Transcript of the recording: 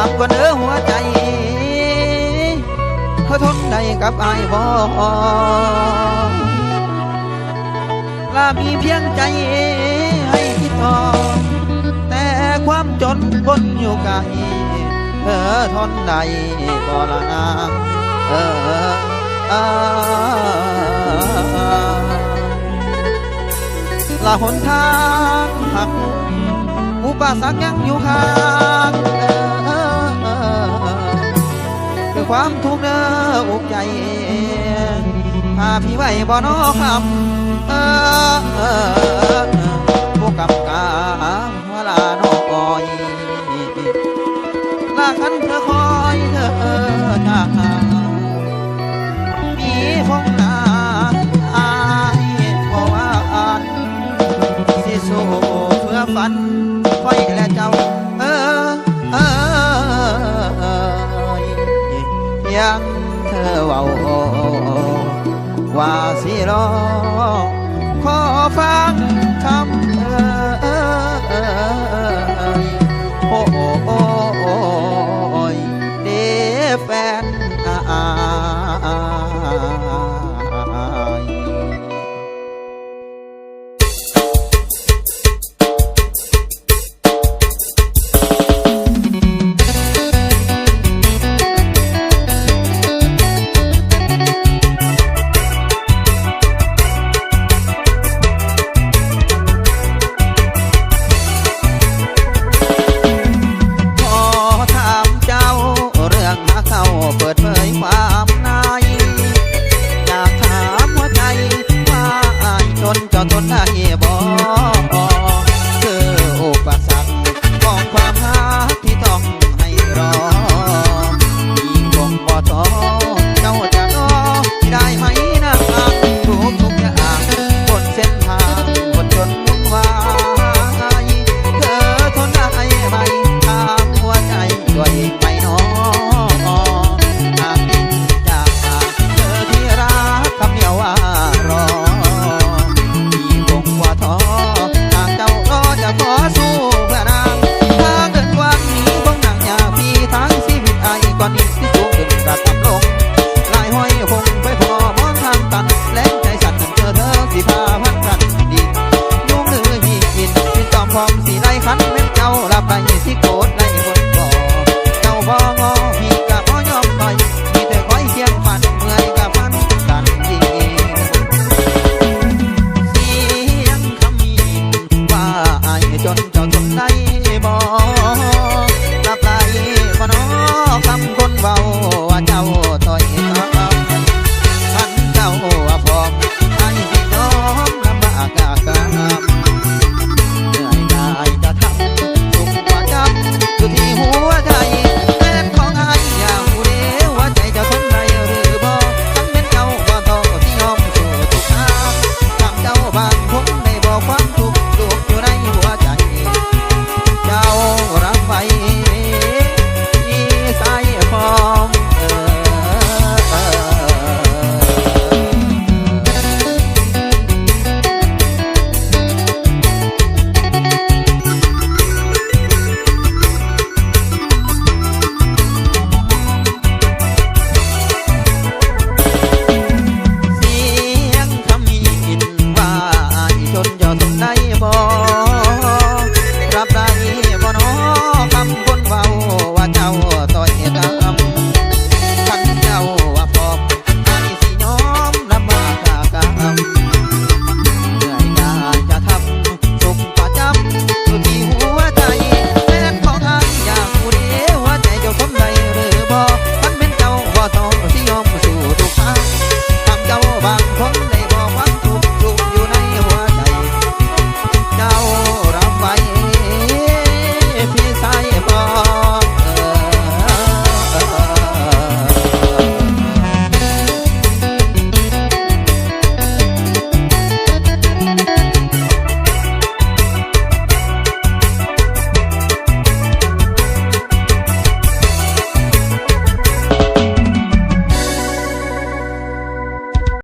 ามก่อนเด้อหัวใจเธอทนได้กับอ้ายบ่ลามีเพียงใจให้คิดต่อแต่ความจนคนอยู่ไกลทนได้บ่ละนางละหนทางหักอุปสรรคยังอยู่ข้างคือความทุกข์เด้ออุกใจพาพี่ไว้บ่นอคำผู้กำกาหัวลาน้อยลาคันเธอคอยเธอทางมีพงนาอายเพราะว่าสิสู้เพื่อฝันคอยและเจ้ายังเธอเว้าว่าสิรอขอฟังคำโอ้ยเดแฟนเปิดเผยความ